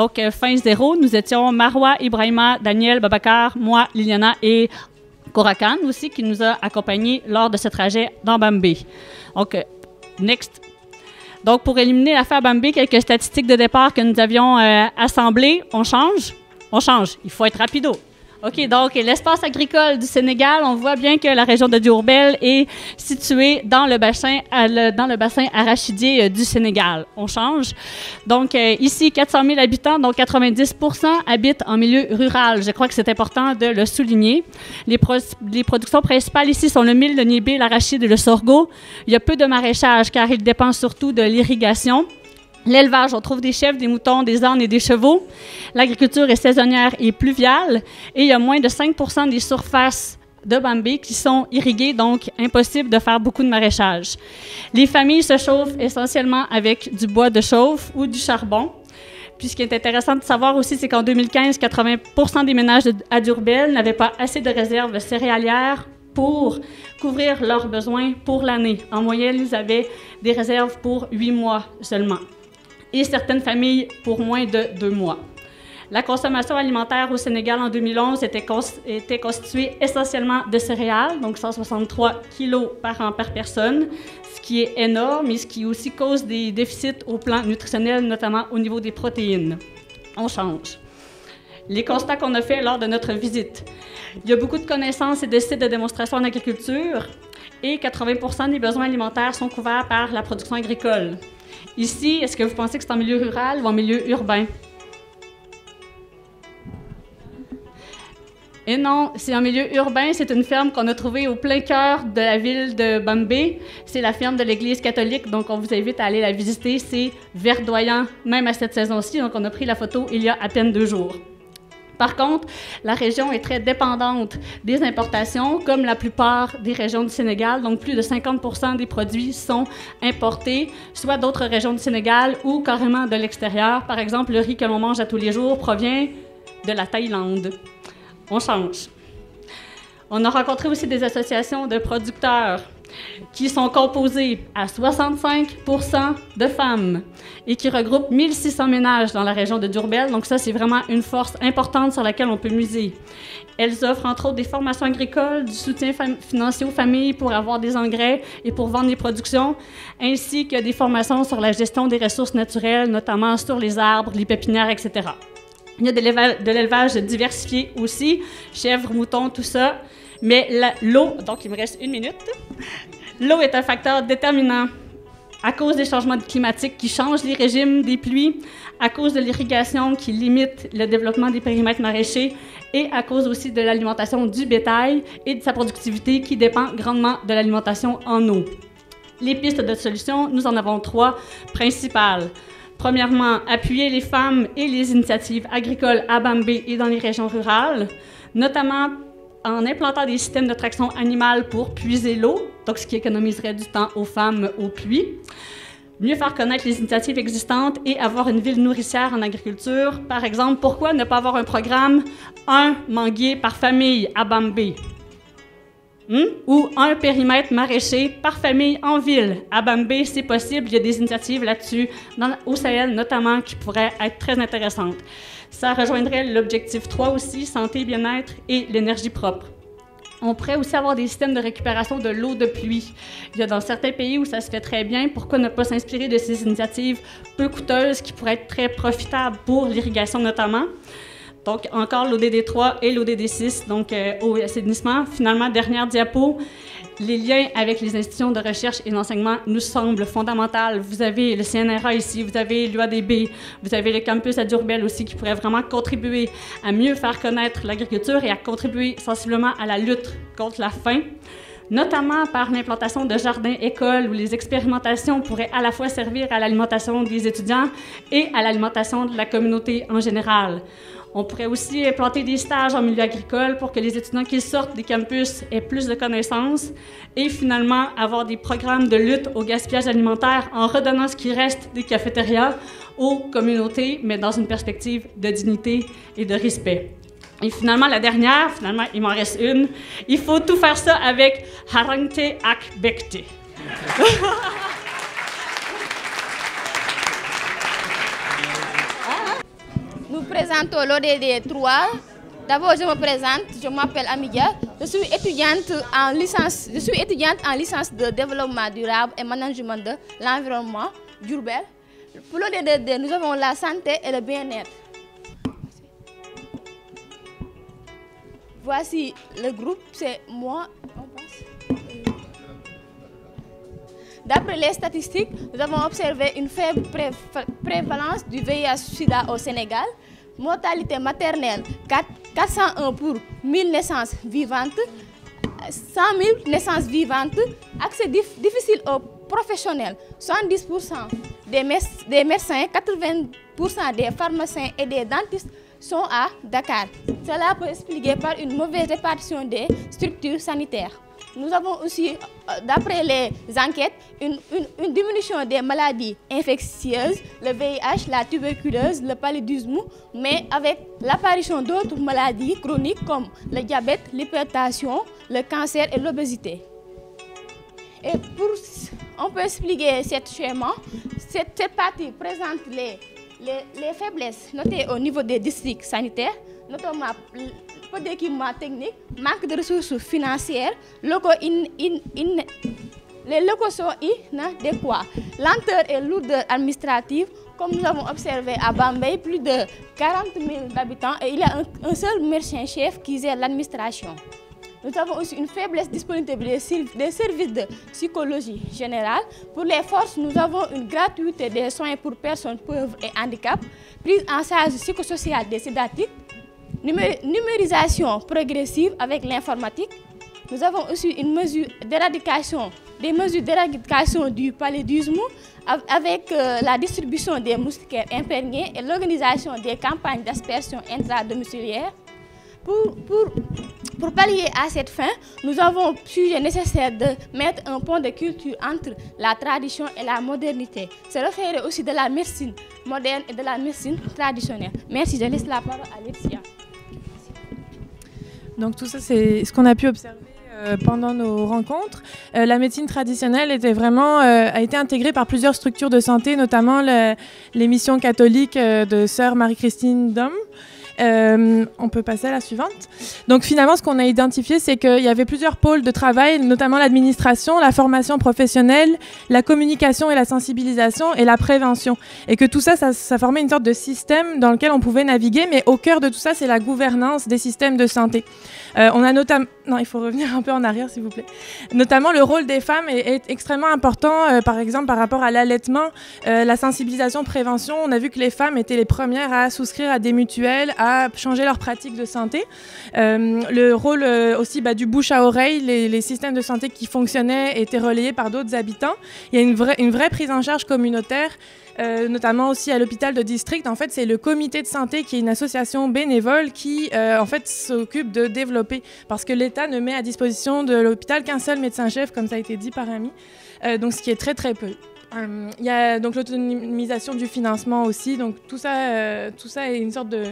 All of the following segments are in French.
Donc, fin zéro, nous étions Marwa, Ibrahima, Daniel, Babacar, moi, Liliana et Korakan aussi, qui nous a accompagnés lors de ce trajet dans Bambey. Donc, next. Donc, pour éliminer l'affaire Bambey, quelques statistiques de départ que nous avions assemblées. On change? On change. Il faut être rapido. OK, donc l'espace agricole du Sénégal, on voit bien que la région de Diourbel est située dans le bassin arachidier du Sénégal. On change. Donc ici, 400 000 habitants, dont 90 % habitent en milieu rural. Je crois que c'est important de le souligner. Les productions principales ici sont le mil, le niébé, l'arachide et le sorgho. Il y a peu de maraîchage car il dépend surtout de l'irrigation. L'élevage, on trouve des chèvres, des moutons, des ânes et des chevaux. L'agriculture est saisonnière et pluviale. Et il y a moins de 5 % des surfaces de Bambey qui sont irriguées, donc impossible de faire beaucoup de maraîchage. Les familles se chauffent essentiellement avec du bois de chauffe ou du charbon. Puis ce qui est intéressant de savoir aussi, c'est qu'en 2015, 80 % des ménages à Diourbel n'avaient pas assez de réserves céréalières pour couvrir leurs besoins pour l'année. En moyenne, ils avaient des réserves pour 8 mois seulement. Et certaines familles pour moins de 2 mois. La consommation alimentaire au Sénégal en 2011 était constituée essentiellement de céréales, donc 163 kilos par an par personne, ce qui est énorme et ce qui aussi cause des déficits au plan nutritionnel, notamment au niveau des protéines. On change. Les constats qu'on a faits lors de notre visite. Il y a beaucoup de connaissances et de sites de démonstration en agriculture et 80 % des besoins alimentaires sont couverts par la production agricole. Ici, est-ce que vous pensez que c'est en milieu rural ou en milieu urbain? Et non, c'est en milieu urbain. C'est une ferme qu'on a trouvée au plein cœur de la ville de Bambey. C'est la ferme de l'Église catholique, donc on vous invite à aller la visiter. C'est verdoyant, même à cette saison-ci. Donc on a pris la photo il y a à peine 2 jours. Par contre, la région est très dépendante des importations, comme la plupart des régions du Sénégal. Donc, plus de 50 % des produits sont importés, soit d'autres régions du Sénégal ou carrément de l'extérieur. Par exemple, le riz que l'on mange à tous les jours provient de la Thaïlande. On change. On a rencontré aussi des associations de producteurs qui sont composées à 65 % de femmes et qui regroupent 1600 ménages dans la région de Diourbel. Donc ça, c'est vraiment une force importante sur laquelle on peut miser. Elles offrent entre autres des formations agricoles, du soutien financier aux familles pour avoir des engrais et pour vendre les productions, ainsi que des formations sur la gestion des ressources naturelles, notamment sur les arbres, les pépinières, etc. Il y a de l'élevage diversifié aussi, chèvres, moutons, tout ça. Mais l'eau, donc il me reste 1 minute, l'eau est un facteur déterminant à cause des changements climatiques qui changent les régimes des pluies, à cause de l'irrigation qui limite le développement des périmètres maraîchers et à cause aussi de l'alimentation du bétail et de sa productivité qui dépend grandement de l'alimentation en eau. Les pistes de solutions, nous en avons 3 principales. Premièrement, appuyer les femmes et les initiatives agricoles à Bambey et dans les régions rurales, notamment en implantant des systèmes de traction animale pour puiser l'eau, donc ce qui économiserait du temps aux femmes au puits. Mieux faire connaître les initiatives existantes et avoir une ville nourricière en agriculture. Par exemple, pourquoi ne pas avoir un programme « un manguier par famille à Bambey » ou un périmètre maraîcher par famille en ville. À Bambey, c'est possible. Il y a des initiatives là-dessus, au Sahel notamment, qui pourraient être très intéressantes. Ça rejoindrait l'objectif 3 aussi, santé, bien-être et l'énergie propre. On pourrait aussi avoir des systèmes de récupération de l'eau de pluie. Il y a dans certains pays où ça se fait très bien. Pourquoi ne pas s'inspirer de ces initiatives peu coûteuses qui pourraient être très profitables pour l'irrigation notamment? Donc, encore l'ODD 3 et l'ODD 6, donc eau et assainissement. Finalement, dernière diapo, les liens avec les institutions de recherche et d'enseignement nous semblent fondamentaux. Vous avez le CNRA ici, vous avez l'UADB, vous avez le campus à Diourbel aussi qui pourrait vraiment contribuer à mieux faire connaître l'agriculture et à contribuer sensiblement à la lutte contre la faim, notamment par l'implantation de jardins-écoles où les expérimentations pourraient à la fois servir à l'alimentation des étudiants et à l'alimentation de la communauté en général. On pourrait aussi implanter des stages en milieu agricole pour que les étudiants qui sortent des campus aient plus de connaissances et finalement avoir des programmes de lutte au gaspillage alimentaire en redonnant ce qui reste des cafétérias aux communautés, mais dans une perspective de dignité et de respect. Et finalement, la dernière, il m'en reste une, il faut tout faire ça avec Harangte ak Bekte. présente au l'ODD 3. D'abord, je me présente, je m'appelle Amidia. Je suis étudiante en licence de développement durable et management de l'environnement d'Urbel. Pour l'ODD, nous avons la santé et le bien-être. Voici le groupe, c'est moi. D'après les statistiques, nous avons observé une faible prévalence du VIH-Sida au Sénégal. Mortalité maternelle, 401 pour 1000 naissances vivantes, 100 000 naissances vivantes. Accès difficile aux professionnels, 70% des médecins, 80% des pharmaciens et des dentistes sont à Dakar. Cela peut expliquer par une mauvaise répartition des structures sanitaires. Nous avons aussi, d'après les enquêtes, une diminution des maladies infectieuses, le VIH, la tuberculose, le paludisme, mais avec l'apparition d'autres maladies chroniques comme le diabète, l'hypertension, le cancer et l'obésité. Et on peut expliquer ce schéma. Cette partie présente les faiblesses notées au niveau des districts sanitaires, notamment peu d'équipements techniques, manque de ressources financières, les locaux sont inadéquats, lenteur et lourdeur administrative, comme nous avons observé à Bambey, plus de 40 000 habitants et il y a un seul médecin-chef qui gère l'administration. Nous avons aussi une faiblesse disponibilité des services de psychologie générale. Pour les forces, nous avons une gratuité des soins pour personnes pauvres et handicapées, prise en charge psychosociale des sédatifs, numérisation progressive avec l'informatique. Nous avons aussi des mesures d'éradication du paludisme avec la distribution des moustiquaires imprégnés et l'organisation des campagnes d'aspersion intradomiciliaire. Pour pallier à cette fin, nous avons jugé nécessaire de mettre un pont de culture entre la tradition et la modernité. C'est référé aussi de la médecine moderne et de la médecine traditionnelle. Merci, je laisse la parole à Alexia. Donc tout ça, c'est ce qu'on a pu observer pendant nos rencontres. La médecine traditionnelle a été intégrée par plusieurs structures de santé, notamment les missions catholiques de sœur Marie-Christine Dom. On peut passer à la suivante. Donc finalement, ce qu'on a identifié, c'est qu'il y avait plusieurs pôles de travail, notamment l'administration, la formation professionnelle, la communication et la sensibilisation et la prévention. Et que tout ça, ça formait une sorte de système dans lequel on pouvait naviguer, mais au cœur de tout ça, c'est la gouvernance des systèmes de santé. On a notamment... Non, il faut revenir un peu en arrière, s'il vous plaît. Notamment, le rôle des femmes est extrêmement important, par exemple, par rapport à l'allaitement, la sensibilisation, prévention. On a vu que les femmes étaient les premières à souscrire à des mutuelles, à changer leurs pratiques de santé. Le rôle aussi du bouche à oreille, les systèmes de santé qui fonctionnaient étaient relayés par d'autres habitants. Il y a une vraie prise en charge communautaire, notamment aussi à l'hôpital de district. En fait, c'est le comité de santé qui est une association bénévole qui en fait s'occupe de développer, parce que l'État ne met à disposition de l'hôpital qu'un seul médecin-chef, comme ça a été dit par Ami, donc ce qui est très très peu. Il y a donc l'autonomisation du financement aussi, donc tout ça est une sorte de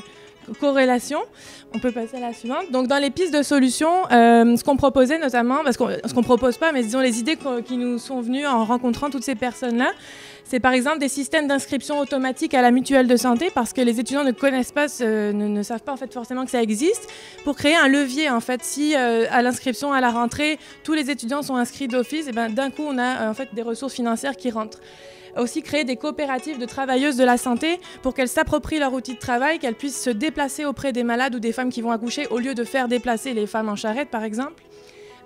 corrélation. On peut passer à la suivante. Donc dans les pistes de solutions, ce qu'on proposait notamment, ce qu'on propose pas, mais disons les idées qui nous sont venues en rencontrant toutes ces personnes-là, c'est par exemple des systèmes d'inscription automatique à la mutuelle de santé, parce que les étudiants ne connaissent pas, ne savent pas en fait forcément que ça existe, pour créer un levier en fait. Si à l'inscription à la rentrée, tous les étudiants sont inscrits d'office, et d'un coup on a en fait des ressources financières qui rentrent. Aussi créer des coopératives de travailleuses de la santé pour qu'elles s'approprient leur outil de travail, qu'elles puissent se déplacer auprès des malades ou des femmes qui vont accoucher au lieu de faire déplacer les femmes en charrette par exemple.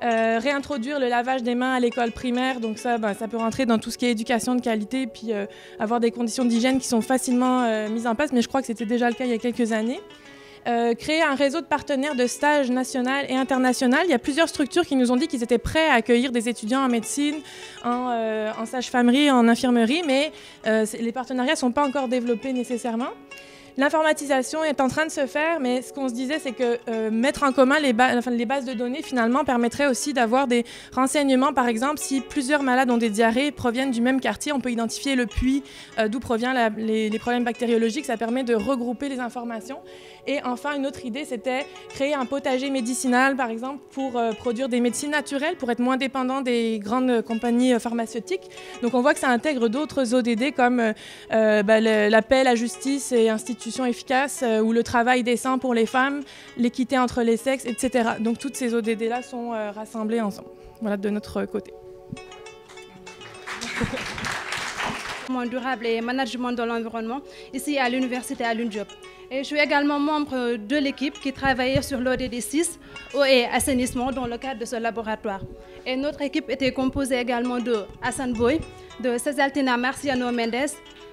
Réintroduire le lavage des mains à l'école primaire, donc ça peut rentrer dans tout ce qui est éducation de qualité, puis avoir des conditions d'hygiène qui sont facilement mises en place, mais je crois que c'était déjà le cas il y a quelques années. Créer un réseau de partenaires de stage national et international. Il y a plusieurs structures qui nous ont dit qu'ils étaient prêts à accueillir des étudiants en médecine, en sage-famerie, en infirmerie, mais les partenariats ne sont pas encore développés nécessairement. L'informatisation est en train de se faire, mais ce qu'on se disait, c'est que mettre en commun les bases de données, finalement, permettrait aussi d'avoir des renseignements. Par exemple, si plusieurs malades ont des diarrhées, proviennent du même quartier, on peut identifier le puits, d'où proviennent les problèmes bactériologiques. Ça permet de regrouper les informations. Et enfin, une autre idée, c'était créer un potager médicinal, par exemple, pour produire des médecines naturelles, pour être moins dépendant des grandes compagnies pharmaceutiques. Donc on voit que ça intègre d'autres ODD comme la paix, la justice et Institut prostitution efficace ou le travail décent pour les femmes, l'équité entre les sexes, etc. Donc toutes ces ODD-là sont rassemblées ensemble. Voilà de notre côté. Durable et management de l'environnement ici à l'université Alioune Diop. Et je suis également membre de l'équipe qui travaillait sur l'ODD 6, eau et assainissement, dans le cadre de ce laboratoire. Et notre équipe était composée également de Hassan Boy, de Césaltina Marciano Mendes,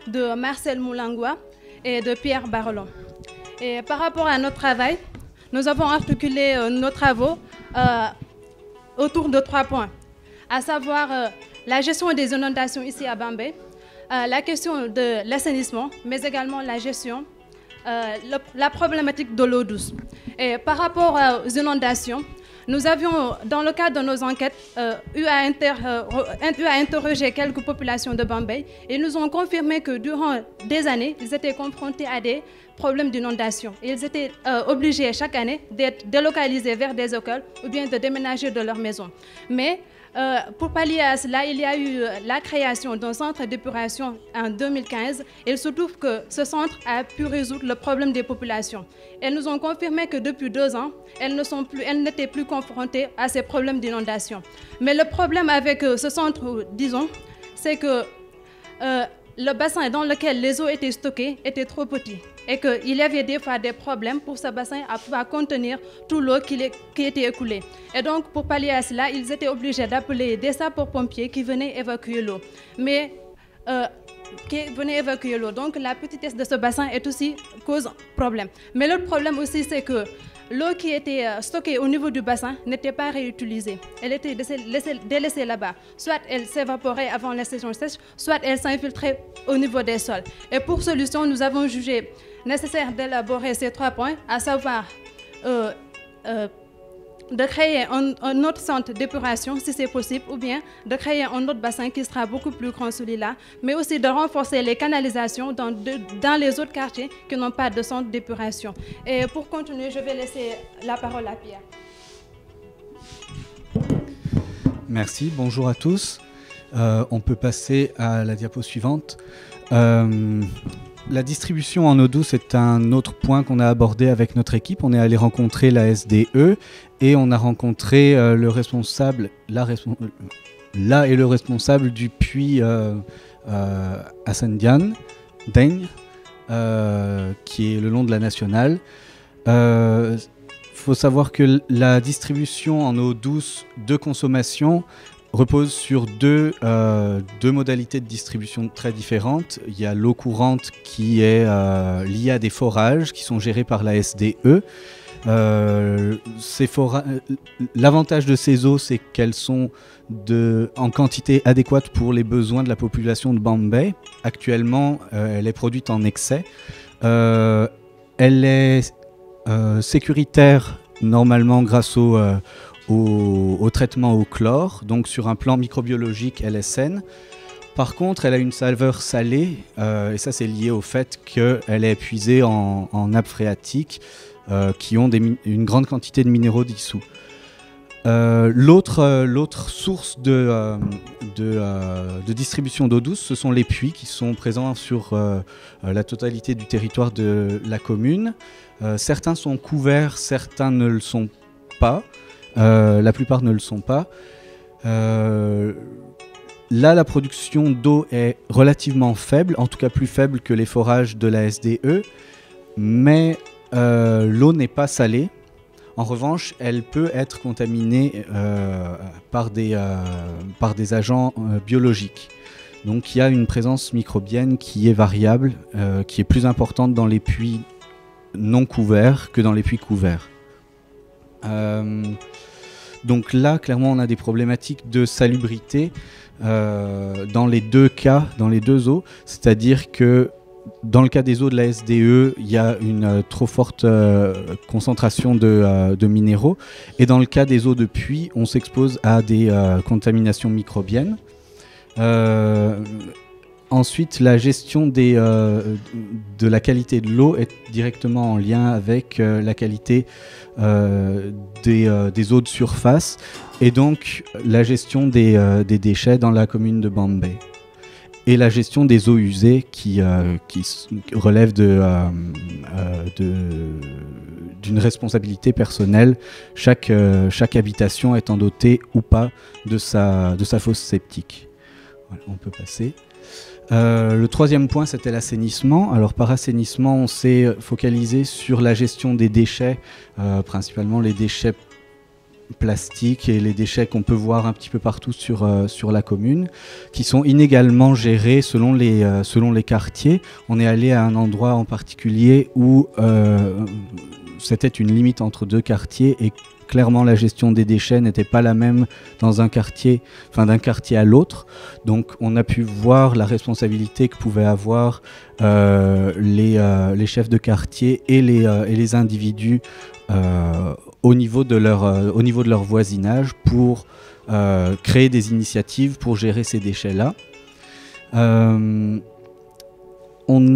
de Marcel Moulangua et de Pierre Barolon. Et par rapport à notre travail, nous avons articulé nos travaux autour de 3 points, à savoir la gestion des inondations ici à Bambey, la question de l'assainissement, mais également la gestion, la problématique de l'eau douce. Et par rapport aux inondations, nous avions, dans le cadre de nos enquêtes, eu à interroger quelques populations de Bambey et nous ont confirmé que durant des années, ils étaient confrontés à des problèmes d'inondation. Ils étaient obligés chaque année d'être délocalisés vers des écoles ou bien de déménager de leur maison. Mais pour pallier à cela, il y a eu la création d'un centre d'épuration en 2015. Il se trouve que ce centre a pu résoudre le problème des populations. Elles nous ont confirmé que depuis 2 ans, elles n'étaient plus confrontées à ces problèmes d'inondation. Mais le problème avec ce centre, disons, c'est que le bassin dans lequel les eaux étaient stockées était trop petit et qu'il y avait des fois des problèmes pour ce bassin à pouvoir contenir toute l'eau qui était écoulée. Et donc, pour pallier à cela, ils étaient obligés d'appeler des sapeurs-pompiers qui venaient évacuer l'eau. Donc, la petitesse de ce bassin est aussi cause problème. Mais l'autre problème aussi, c'est que l'eau qui était stockée au niveau du bassin n'était pas réutilisée. Elle était délaissée là-bas. Soit elle s'évaporait avant la saison sèche, soit elle s'infiltrait au niveau des sols. Et pour solution, nous avons jugé nécessaire d'élaborer ces 3 points, à savoir de créer un autre centre d'épuration, si c'est possible, ou bien de créer un autre bassin qui sera beaucoup plus grand celui-là, mais aussi de renforcer les canalisations dans les autres quartiers qui n'ont pas de centre d'épuration. Et pour continuer, je vais laisser la parole à Pierre. Merci, bonjour à tous. On peut passer à la diapo suivante. La distribution en eau douce est un autre point qu'on a abordé avec notre équipe. On est allé rencontrer la SDE et on a rencontré le responsable, le responsable du puits Hassan Daigne, qui est le long de la nationale. Faut savoir que la distribution en eau douce de consommation repose sur deux modalités de distribution très différentes. Il y a l'eau courante qui est liée à des forages qui sont gérés par la SDE. L'avantage de ces eaux, c'est qu'elles sont en quantité adéquate pour les besoins de la population de Bambey. Actuellement, elle est produite en excès. Elle est sécuritaire normalement grâce au traitement au chlore, donc sur un plan microbiologique, elle est saine. Par contre, elle a une saveur salée, et ça c'est lié au fait qu'elle est puisée en nappes phréatiques qui ont une grande quantité de minéraux dissous. L'autre source de distribution d'eau douce, ce sont les puits qui sont présents sur la totalité du territoire de la commune. Certains sont couverts, certains ne le sont pas. La plupart ne le sont pas. Là, la production d'eau est relativement faible, en tout cas plus faible que les forages de la SDE, mais l'eau n'est pas salée. En revanche, elle peut être contaminée par des agents biologiques. Donc il y a une présence microbienne qui est variable, qui est plus importante dans les puits non couverts que dans les puits couverts. Donc là, clairement, on a des problématiques de salubrité dans les deux cas, dans les deux eaux. C'est-à-dire que dans le cas des eaux de la SDE, il y a une trop forte concentration de minéraux. Et dans le cas des eaux de puits, on s'expose à des contaminations microbiennes. Ensuite, la gestion de la qualité de l'eau est directement en lien avec la qualité des eaux de surface et donc la gestion des déchets dans la commune de Bambey. et la gestion des eaux usées qui relève d'une responsabilité personnelle, chaque habitation étant dotée ou pas de sa fosse septique. Voilà, on peut passer. Le troisième point, c'était l'assainissement. Alors par assainissement, on s'est focalisé sur la gestion des déchets, principalement les déchets plastiques et les déchets qu'on peut voir un petit peu partout sur la commune, qui sont inégalement gérés selon les quartiers. On est allé à un endroit en particulier où c'était une limite entre deux quartiers et clairement la gestion des déchets n'était pas la même dans un quartier, enfin d'un quartier à l'autre. Donc on a pu voir la responsabilité que pouvaient avoir les chefs de quartier et les individus au niveau de leur voisinage pour créer des initiatives pour gérer ces déchets-là. On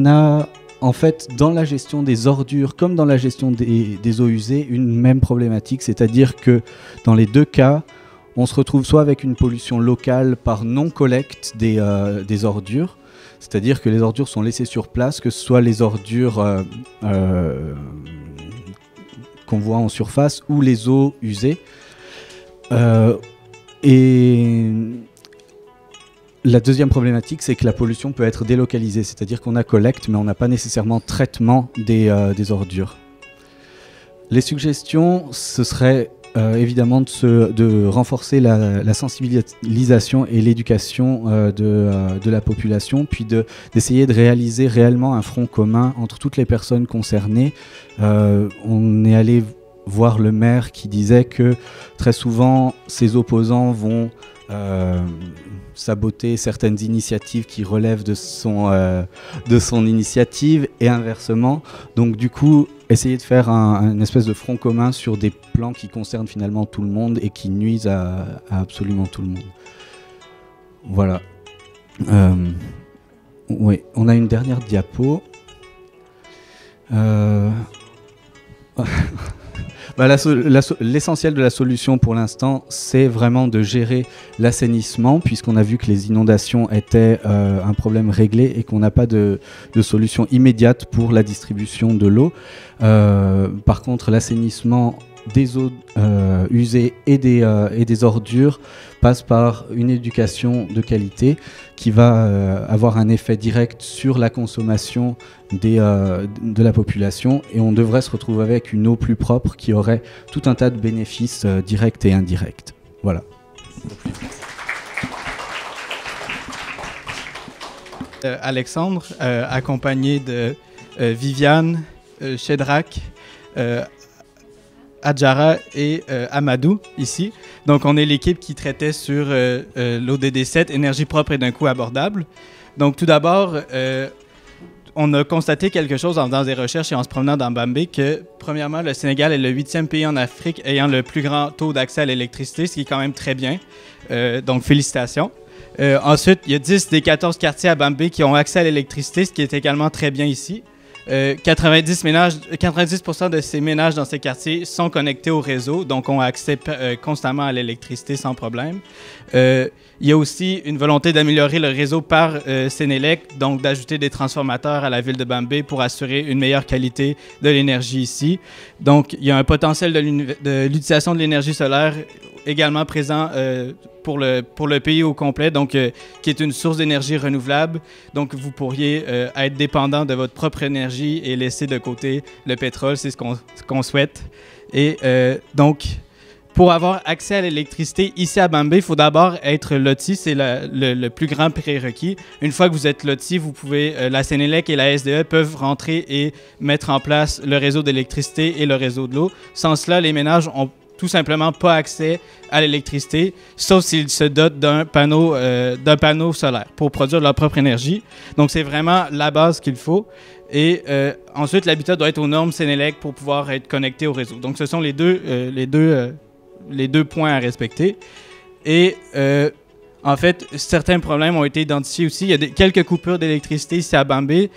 a en fait dans la gestion des ordures comme dans la gestion des eaux usées une même problématique, c'est-à-dire que dans les deux cas, on se retrouve soit avec une pollution locale par non-collecte des ordures, c'est-à-dire que les ordures sont laissées sur place, que ce soit les ordures qu'on voit en surface ou les eaux usées. Et la deuxième problématique, c'est que la pollution peut être délocalisée, c'est-à-dire qu'on a collecte, mais on n'a pas nécessairement traitement des ordures. Les suggestions, ce serait évidemment de renforcer la sensibilisation et l'éducation de la population, puis d'essayer de réaliser réellement un front commun entre toutes les personnes concernées. On est allé voir le maire qui disait que très souvent, ses opposants vont saboter certaines initiatives qui relèvent de son initiative et inversement. Donc du coup, essayer de faire un espèce de front commun sur des plans qui concernent finalement tout le monde et qui nuisent à absolument tout le monde. Voilà. Oui, on a une dernière diapo. L'essentiel de la solution pour l'instant, c'est vraiment de gérer l'assainissement, puisqu'on a vu que les inondations étaient un problème réglé et qu'on n'a pas de solution immédiate pour la distribution de l'eau. Par contre, l'assainissement des eaux usées et des ordures passe par une éducation de qualité qui va avoir un effet direct sur la consommation de la population, et on devrait se retrouver avec une eau plus propre qui aurait tout un tas de bénéfices directs et indirects. Voilà. Alexandre, accompagné de Viviane, Shedrack, Adjara et Amadou, ici. Donc, on est l'équipe qui traitait sur l'ODD 7, énergie propre et d'un coût abordable. Donc, tout d'abord, on a constaté quelque chose en faisant des recherches et en se promenant dans Bambey, que, premièrement, le Sénégal est le 8e pays en Afrique ayant le plus grand taux d'accès à l'électricité, ce qui est quand même très bien. Donc, félicitations. Ensuite, il y a 10 des 14 quartiers à Bambey qui ont accès à l'électricité, ce qui est également très bien ici. 90% de ces ménages dans ces quartiers sont connectés au réseau, donc ont accès constamment à l'électricité sans problème. Il y a aussi une volonté d'améliorer le réseau par Sénélec, donc d'ajouter des transformateurs à la ville de Bambey pour assurer une meilleure qualité de l'énergie ici. Donc, il y a un potentiel de l'utilisation de l'énergie solaire également présent pour le pays au complet, donc qui est une source d'énergie renouvelable. Donc, vous pourriez être dépendant de votre propre énergie et laisser de côté le pétrole, c'est ce qu'on souhaite. Et donc, pour avoir accès à l'électricité ici à Bambey, il faut d'abord être loti, c'est le plus grand prérequis. Une fois que vous êtes loti, vous pouvez, la Sénélec et la SDE peuvent rentrer et mettre en place le réseau d'électricité et le réseau de l'eau. Sans cela, les ménages ont tout simplement pas accès à l'électricité, sauf s'ils se dotent d'un panneau solaire pour produire leur propre énergie. Donc, c'est vraiment la base qu'il faut. Et ensuite, l'habitat doit être aux normes Sénélec pour pouvoir être connecté au réseau. Donc, ce sont les deux points à respecter. Et En fait, certains problèmes ont été identifiés aussi. Il y a quelques coupures d'électricité ici à Bambé.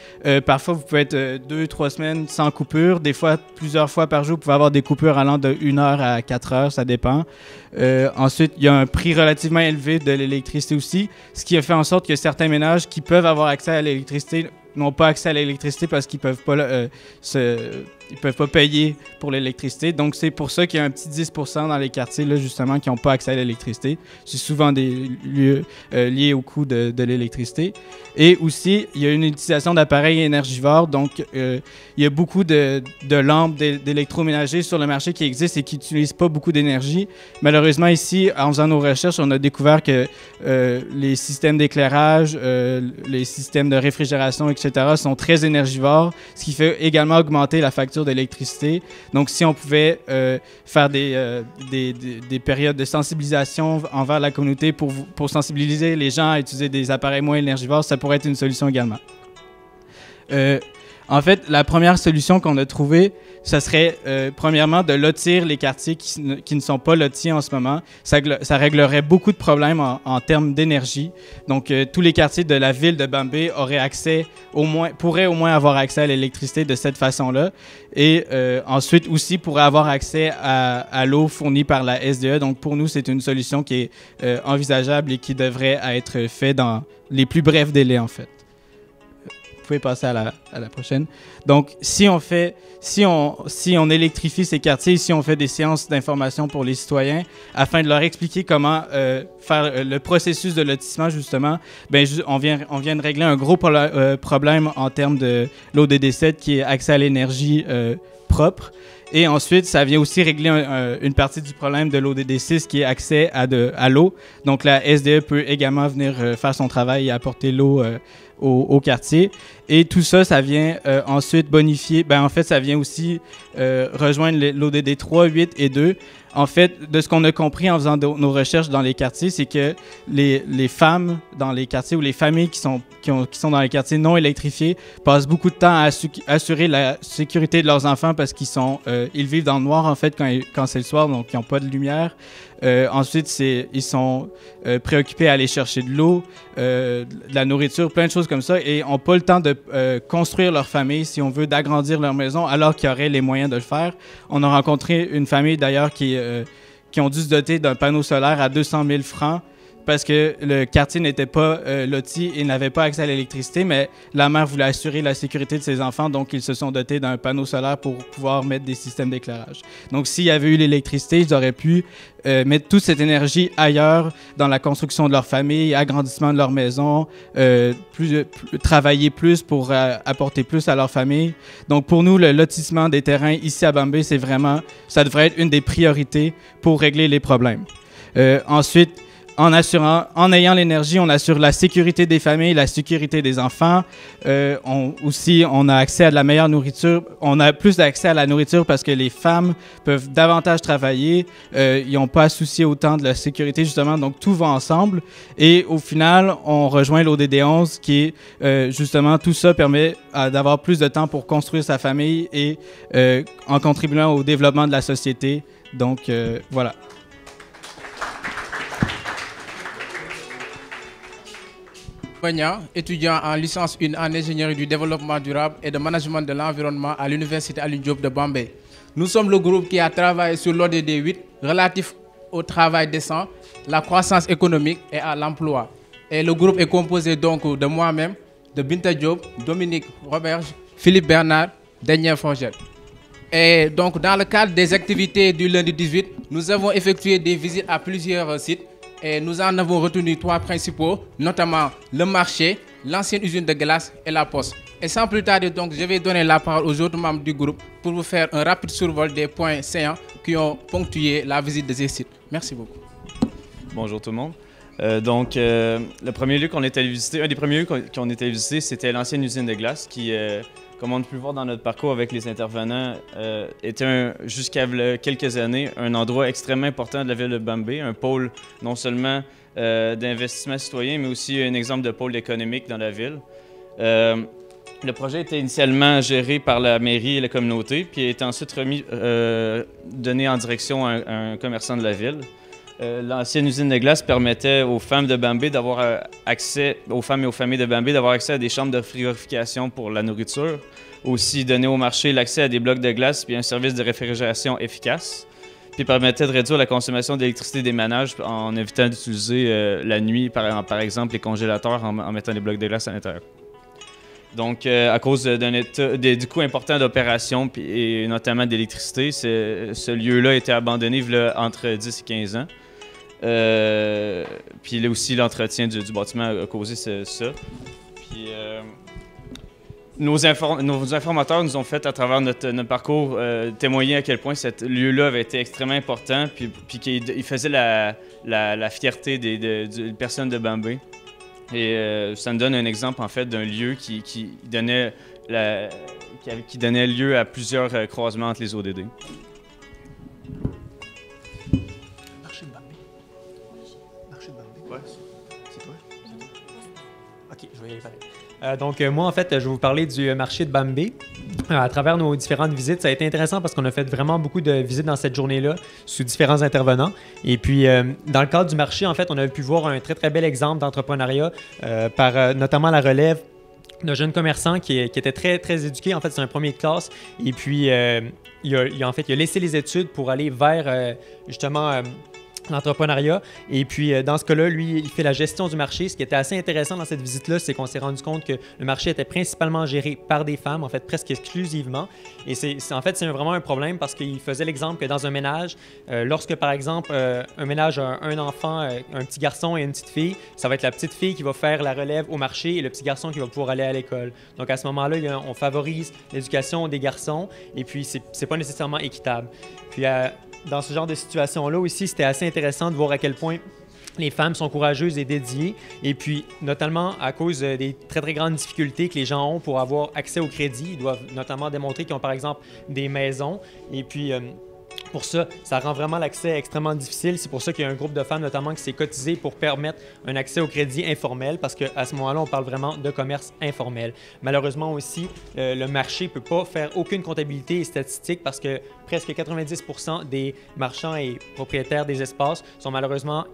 Parfois, vous pouvez être 2-3 semaines sans coupure. Des fois, plusieurs fois par jour, vous pouvez avoir des coupures allant de 1 heure à 4 heures, ça dépend. Ensuite, il y a un prix relativement élevé de l'électricité aussi, ce qui a fait en sorte que certains ménages qui peuvent avoir accès à l'électricité n'ont pas accès à l'électricité parce qu'ils peuvent pas ils peuvent pas payer pour l'électricité. Donc, c'est pour ça qu'il y a un petit 10% dans les quartiers, là, justement, qui n'ont pas accès à l'électricité. C'est souvent des lieux liés au coût de l'électricité. Et aussi, il y a une utilisation d'appareils énergivores. Donc, il y a beaucoup de lampes d'électroménager sur le marché qui existent et qui n'utilisent pas beaucoup d'énergie. Malheureusement, ici, en faisant nos recherches, on a découvert que les systèmes d'éclairage, les systèmes de réfrigération, etc., sont très énergivores, ce qui fait également augmenter la facture d'électricité. Donc, si on pouvait faire des périodes de sensibilisation envers la communauté pour sensibiliser les gens à utiliser des appareils moins énergivores, ça pourrait être une solution également. En fait, la première solution qu'on a trouvée, ça serait premièrement de lotir les quartiers qui ne sont pas lotis en ce moment. Ça réglerait beaucoup de problèmes en termes d'énergie. Donc, tous les quartiers de la ville de Bambé pourraient au moins avoir accès à l'électricité de cette façon-là. Et ensuite aussi pourraient avoir accès à l'eau fournie par la SDE. Donc, pour nous, c'est une solution qui est envisageable et qui devrait être faite dans les plus brefs délais, en fait. Vous pouvez passer à la prochaine. Donc, si on électrifie ces quartiers, si on fait des séances d'information pour les citoyens, afin de leur expliquer comment faire le processus de lotissement, justement, ben, on vient de régler un gros problème en termes de l'ODD7, qui est accès à l'énergie propre. Et ensuite, ça vient aussi régler une partie du problème de l'ODD6, qui est accès à l'eau. Donc, la SDE peut également venir faire son travail et apporter l'eau au quartier. Et tout ça, ça vient ensuite bonifier. Ben, en fait, ça vient aussi rejoindre l'ODD 3, 8 et 2. En fait, de ce qu'on a compris en faisant nos recherches dans les quartiers, c'est que les femmes dans les quartiers ou les familles qui sont dans les quartiers non électrifiés passent beaucoup de temps à assurer la sécurité de leurs enfants parce ils vivent dans le noir, en fait, quand c'est le soir, donc ils n'ont pas de lumière. Ensuite, ils sont préoccupés à aller chercher de l'eau, de la nourriture, plein de choses comme ça, et n'ont pas le temps de construire leur famille, si on veut, d'agrandir leur maison, alors qu'ils auraient les moyens de le faire. On a rencontré une famille, d'ailleurs, qui ont dû se doter d'un panneau solaire à 200 000 francs parce que le quartier n'était pas loti et n'avait pas accès à l'électricité, mais la mère voulait assurer la sécurité de ses enfants, donc ils se sont dotés d'un panneau solaire pour pouvoir mettre des systèmes d'éclairage. Donc, s'il y avait eu l'électricité, ils auraient pu mettre toute cette énergie ailleurs, dans la construction de leur famille, agrandissement de leur maison, travailler plus pour apporter plus à leur famille. Donc, pour nous, le lotissement des terrains ici à Bambé, ça devrait être une des priorités pour régler les problèmes. Ensuite, en ayant l'énergie, on assure la sécurité des familles, la sécurité des enfants. On a accès à de la meilleure nourriture. On a plus d'accès à la nourriture parce que les femmes peuvent davantage travailler. Ils n'ont pas à soucier autant de la sécurité, justement. Donc, tout va ensemble. Et au final, on rejoint l'ODD 11 qui est, justement, tout ça permet d'avoir plus de temps pour construire sa famille et en contribuant au développement de la société. Donc, voilà. Étudiant en licence 1 en ingénierie du développement durable et de management de l'environnement à l'université Alioune Diop de Bambey. Nous sommes le groupe qui a travaillé sur l'ODD 8 relatif au travail décent, la croissance économique et à l'emploi. Et le groupe est composé donc de moi-même, de Binta Diop, Dominique Roberge, Philippe Bernard, Daniel Forget. Et donc, dans le cadre des activités du lundi 18, nous avons effectué des visites à plusieurs sites. Et nous en avons retenu 3 principaux, notamment le marché, l'ancienne usine de glace et la poste. Et sans plus tarder, donc, je vais donner la parole aux autres membres du groupe pour vous faire un rapide survol des points saillants qui ont ponctué la visite de ces sites. Merci beaucoup. Bonjour tout le monde. Le premier lieu qu'on est allé visiter, un des premiers lieux qu'on est allé visiter, c'était l'ancienne usine de glace qui, comme on a pu le voir dans notre parcours avec les intervenants, était jusqu'à quelques années un endroit extrêmement important de la ville de Bambey, un pôle non seulement d'investissement citoyen, mais aussi un exemple de pôle économique dans la ville. Le projet était initialement géré par la mairie et la communauté, puis a été ensuite donné en direction à un commerçant de la ville. l'ancienne usine de glace permettait aux femmes de Bambey d'avoir accès, aux femmes et aux familles de Bambey d'avoir accès à des chambres de frigorification pour la nourriture. Aussi donner au marché l'accès à des blocs de glace puis un service de réfrigération efficace. Puis permettait de réduire la consommation d'électricité des ménages en évitant d'utiliser la nuit, par exemple, les congélateurs en mettant des blocs de glace à l'intérieur. Donc, à cause du coût important d'opération et notamment d'électricité, ce lieu-là a été abandonné entre 10 et 15 ans. Puis là aussi, l'entretien du bâtiment a causé ça. Puis, nos informateurs nous ont fait, à travers notre parcours, témoigner à quel point ce lieu-là avait été extrêmement important, puis qu'il faisait la fierté des personnes de Bambey. Et ça nous donne un exemple, en fait, d'un lieu qui donnait lieu à plusieurs croisements entre les ODD. Marché de Bambey. Marché de Bambey. Ouais. C'est toi? OK, je vais y aller pareil. Donc, moi, en fait, je vais vous parler du marché de Bambey. À travers nos différentes visites, ça a été intéressant parce qu'on a fait vraiment beaucoup de visites dans cette journée-là sous différents intervenants. Et puis, dans le cadre du marché, en fait, on a pu voir un très, très bel exemple d'entrepreneuriat par notamment la relève d'un jeune commerçant qui était très, très éduqué. En fait, c'est un premier de classe. Et puis, il a laissé les études pour aller vers, justement, l'entrepreneuriat. Et puis, dans ce cas-là, lui, il fait la gestion du marché. Ce qui était assez intéressant dans cette visite-là, c'est qu'on s'est rendu compte que le marché était principalement géré par des femmes, en fait, presque exclusivement. Et c'est vraiment un problème parce qu'il faisait l'exemple que dans un ménage, lorsque, par exemple, un ménage a un enfant, un petit garçon et une petite fille, ça va être la petite fille qui va faire la relève au marché et le petit garçon qui va pouvoir aller à l'école. Donc, à ce moment-là, on favorise l'éducation des garçons et puis, c'est pas nécessairement équitable. Puis, dans ce genre de situation-là aussi, c'était assez intéressant de voir à quel point les femmes sont courageuses et dédiées, et puis notamment à cause des très, très grandes difficultés que les gens ont pour avoir accès au crédit. Ils doivent notamment démontrer qu'ils ont, par exemple, des maisons, et puis pour ça rend vraiment l'accès extrêmement difficile. C'est pour ça qu'il y a un groupe de femmes notamment qui s'est cotisé pour permettre un accès au crédit informel, parce qu'à ce moment-là, on parle vraiment de commerce informel. Malheureusement aussi, le marché ne peut pas faire aucune comptabilité et statistique parce que presque 90% des marchands et propriétaires des espaces sont malheureusement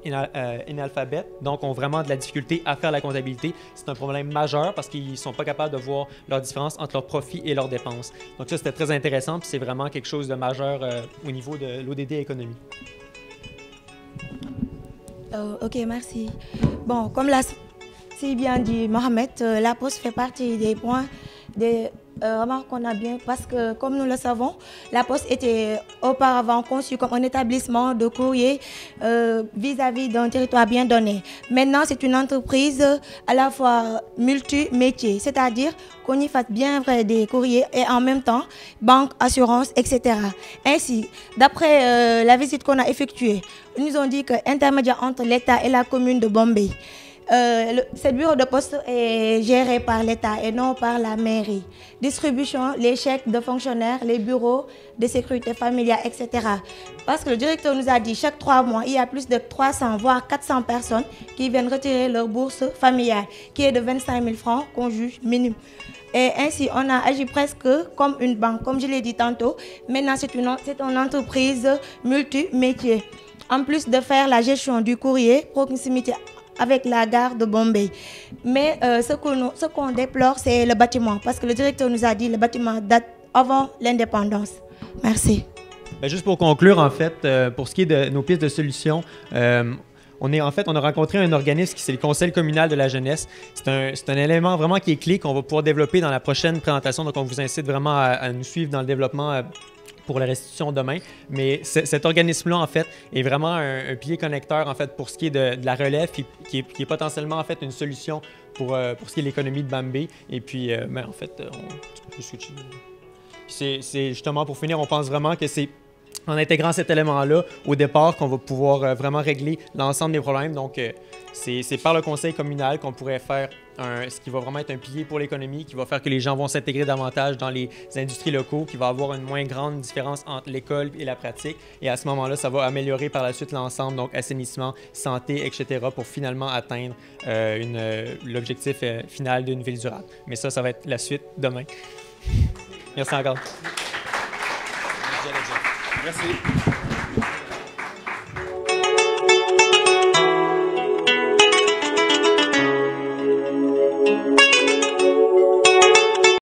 inalphabètes, donc ont vraiment de la difficulté à faire la comptabilité. C'est un problème majeur parce qu'ils ne sont pas capables de voir leur différence entre leurs profits et leurs dépenses. Donc ça, c'était très intéressant, puis c'est vraiment quelque chose de majeur au niveau de l'ODD économie. Ok, merci. Bon, comme l'a si bien dit Mohamed, la Poste fait partie des points des remarques qu'on a bien, parce que comme nous le savons, la Poste était auparavant conçue comme un établissement de courrier vis-à-vis d'un territoire bien donné. Maintenant, c'est une entreprise à la fois multi-métier, c'est-à-dire qu'on y fasse bien vrai des courriers et en même temps, banque, assurance, etc. Ainsi, d'après la visite qu'on a effectuée, ils nous ont dit que intermédiaire entre l'État et la commune de Bambey, ce bureau de poste est géré par l'État et non par la mairie. Distribution, les chèques de fonctionnaires, les bureaux de sécurité familiale, etc. Parce que le directeur nous a dit chaque 3 mois, il y a plus de 300 voire 400 personnes qui viennent retirer leur bourse familiale, qui est de 25 000 francs qu'on juge minimum. Et ainsi, on a agi presque comme une banque, comme je l'ai dit tantôt. Maintenant, c'est une entreprise multi-métier. En plus de faire la gestion du courrier, proximité avec la gare de Bambey. Mais ce qu'on déplore, c'est le bâtiment, parce que le directeur nous a dit que le bâtiment date avant l'indépendance. Merci. Bien, juste pour conclure, en fait, pour ce qui est de nos pistes de solutions, on a rencontré un organisme qui c'est le Conseil communal de la jeunesse. C'est un élément vraiment qui est clé qu'on va pouvoir développer dans la prochaine présentation. Donc, on vous incite vraiment à nous suivre dans le développement pour la restitution demain. Mais cet organisme-là, en fait, est vraiment un pilier connecteur, en fait, pour ce qui est de la relève, qui est potentiellement, en fait, une solution pour ce qui est l'économie de Bambey. Et puis, en fait, tu peux switcher. C'est justement, pour finir, on pense vraiment que c'est en intégrant cet élément-là au départ qu'on va pouvoir vraiment régler l'ensemble des problèmes. Donc, c'est par le conseil communal qu'on pourrait faire ce qui va vraiment être un pilier pour l'économie, qui va faire que les gens vont s'intégrer davantage dans les industries locaux, qui va avoir une moins grande différence entre l'école et la pratique. Et à ce moment-là, ça va améliorer par la suite l'ensemble, donc assainissement, santé, etc., pour finalement atteindre l'objectif final d'une ville durable. Mais ça va être la suite demain. Merci encore. Merci.